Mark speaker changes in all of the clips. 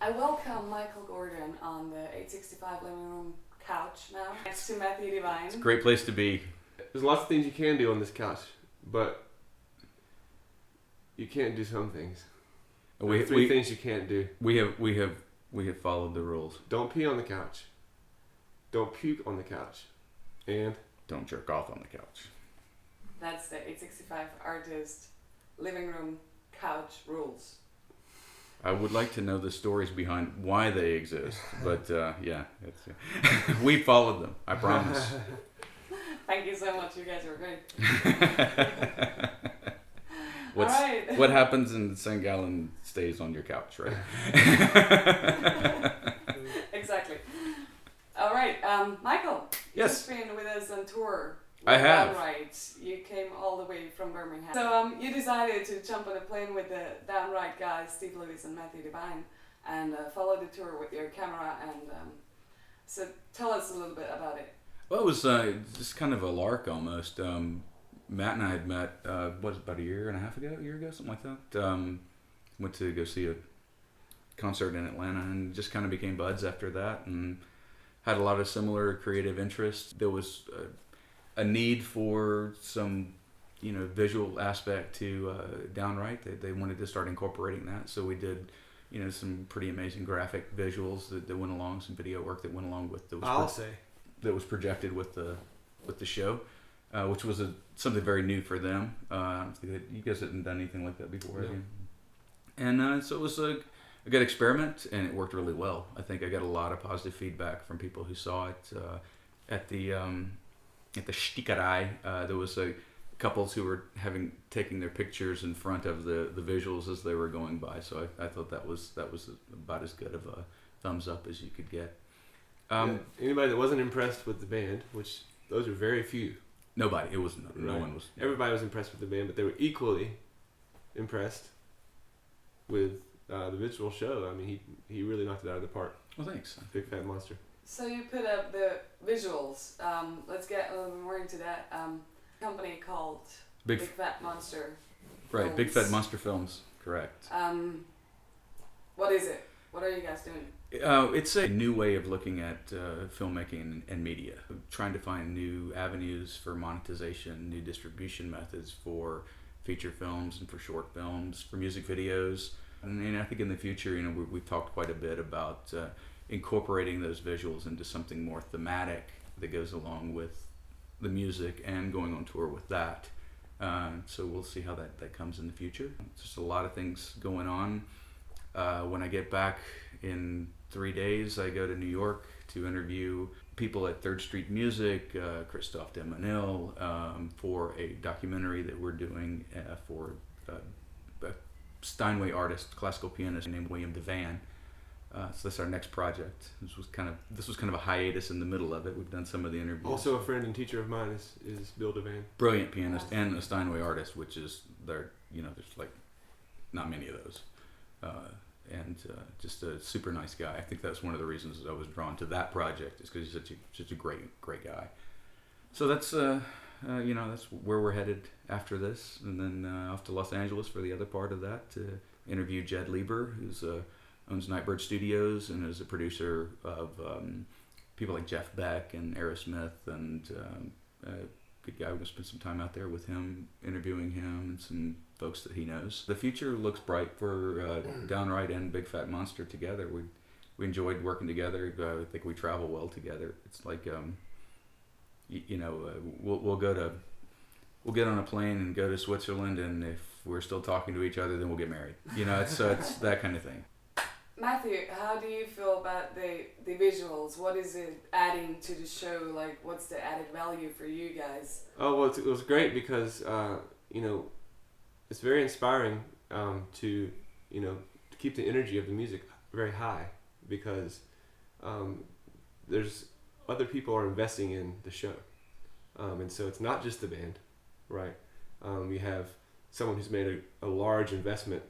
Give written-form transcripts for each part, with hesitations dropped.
Speaker 1: I welcome Michael Gordon on the 865 living room couch now, next to Matthew DeVine.
Speaker 2: It's a great place to be.
Speaker 3: There's lots of things you can do on this couch, but you can't do some things. There are three things you can't do.
Speaker 2: We have followed the rules.
Speaker 3: Don't pee on the couch. Don't puke on the couch. And
Speaker 2: don't jerk off on the couch.
Speaker 1: That's the 865 artist living room couch rules.
Speaker 2: I would like to know the stories behind why they exist, but we followed them. I promise.
Speaker 1: Thank you so much. You guys were great.
Speaker 2: What happens in Sainkt Gallen stays on your couch, right?
Speaker 1: Exactly. All right, Michael.
Speaker 2: Yes.
Speaker 1: You've been with us on tour.
Speaker 2: I have.
Speaker 1: Downright. You came all the way from Birmingham. So you decided to jump on a plane with the Downright guys, Steve Lewis and Matthew DeVine, and follow the tour with your camera. And so tell us a little bit about it.
Speaker 2: Well, it was just kind of a lark almost. Matt and I had met, about a year ago, something like that. Went to go see a concert in Atlanta and just kind of became buds after that and had a lot of similar creative interests. There was a need for some, visual aspect to Downright. They wanted to start incorporating that, so we did, some pretty amazing graphic visuals that went along, some video work that went along with that was projected with the show, which was something very new for them. You guys hadn't done anything like that before, have you? And so it was a good experiment, and it worked really well. I think I got a lot of positive feedback from people who saw it at the Stickerei. There was couples who were taking their pictures in front of the visuals as they were going by. So I thought that was about as good of a thumbs up as you could get.
Speaker 3: Anybody that wasn't impressed with the band, which those are very few.
Speaker 2: Nobody. It was no one was.
Speaker 3: Everybody was impressed with the band, but they were equally impressed with the visual show. I mean, he really knocked it out of the park.
Speaker 2: Well, thanks.
Speaker 3: Bigfatmonster.
Speaker 1: So you put up the visuals. Let's get a little bit more into that. Company called Bigfatmonster.
Speaker 2: Right, Bigfatmonster Films. Correct.
Speaker 1: What is it? What are you guys doing?
Speaker 2: It's a new way of looking at filmmaking and media. Trying to find new avenues for monetization, new distribution methods for feature films and for short films, for music videos. And I think in the future, we've talked quite a bit about incorporating those visuals into something more thematic that goes along with the music and going on tour with that. So we'll see how that comes in the future. Just a lot of things going on. When I get back in 3 days, I go to New York to interview people at Third Street Music, Christophe Demonil, for a documentary that we're doing for a Steinway artist, classical pianist named William DeVine. So that's our next project. This was kind of a hiatus in the middle of it. We've done some of the interviews.
Speaker 3: Also, a friend and teacher of mine is Bill DeVine.
Speaker 2: Brilliant pianist and a Steinway artist, which is there's like not many of those. And just a super nice guy. I think that's one of the reasons that I was drawn to that project, is because he's such a great guy. So that's that's where we're headed after this, and then off to Los Angeles for the other part of that to interview Jed Lieber, who's owns Nightbird Studios and is a producer of people like Jeff Beck and Aerosmith, and good guy. We're going to spend some time out there with him, interviewing him and some folks that he knows. The future looks bright for Downright and Bigfatmonster together. We enjoyed working together. I think we travel well together. It's like we'll get on a plane and go to Switzerland, and if we're still talking to each other, then we'll get married. It's that kind of thing.
Speaker 1: Matthew, how do you feel about the visuals? What is it adding to the show? Like, what's the added value for you guys?
Speaker 3: Oh, well, it was great because, it's very inspiring to keep the energy of the music very high, because there's other people are investing in the show. And so it's not just the band, right? You have someone who's made a large investment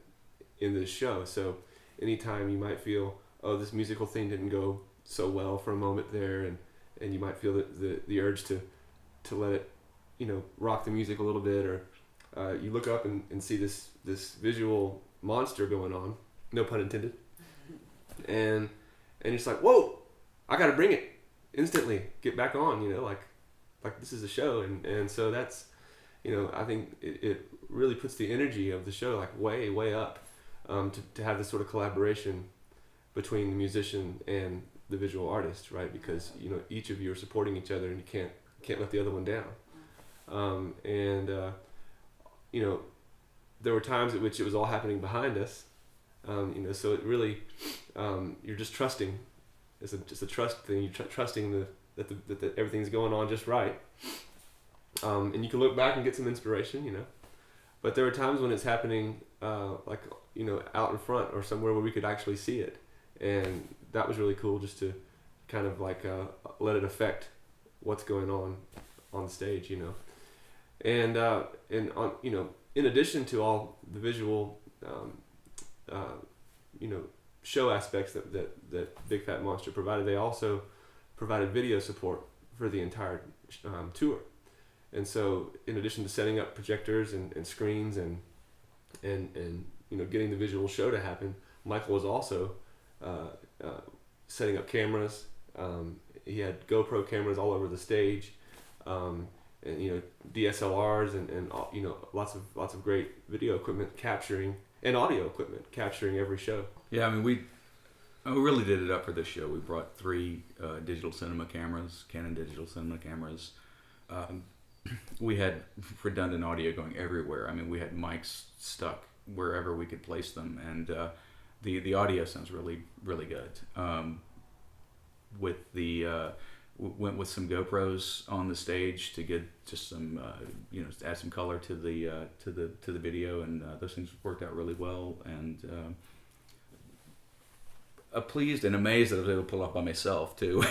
Speaker 3: in this show. So anytime you might feel, oh, this musical thing didn't go so well for a moment there, and you might feel the urge to let it, rock the music a little bit, or you look up and see this visual monster going on, no pun intended, and it's like, whoa, I got to bring it instantly, get back on, you know, like this is a show, and so that's, you know, I think it really puts the energy of the show like way up, to have this sort of collaboration between the musician and the visual artist, right? Because, you know, each of you are supporting each other, and you can't let the other one down. You know, there were times at which it was all happening behind us, you know, so it really, you're just trusting. It's just a trust thing. You're trusting that everything's going on just right. And you can look back and get some inspiration, you know. But there were times when it's happening, like, you know, out in front or somewhere where we could actually see it. And that was really cool, just to kind of like let it affect what's going on the stage, you know. And on, you know, in addition to all the visual, you know, show aspects that Bigfatmonster provided, they also provided video support for the entire tour. And so, in addition to setting up projectors and screens and you know, getting the visual show to happen, Michael was also setting up cameras. He had GoPro cameras all over the stage, and, you know, DSLRs and you know, lots of great video equipment capturing, and audio equipment capturing every show.
Speaker 2: Yeah, I mean, we really did it up for this show. We brought 3 digital cinema cameras, Canon digital cinema cameras. We had redundant audio going everywhere. I mean, we had mics stuck wherever we could place them, and the audio sounds really good. With the went with some GoPros on the stage to get just some you know, add some color to the video, and those things worked out really well. And pleased and amazed that I was able to pull off by myself too.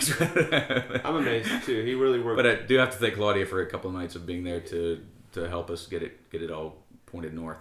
Speaker 3: I'm amazed too. He really worked.
Speaker 2: But I do have to thank Claudia for a couple of nights of being there to help us get it all pointed north.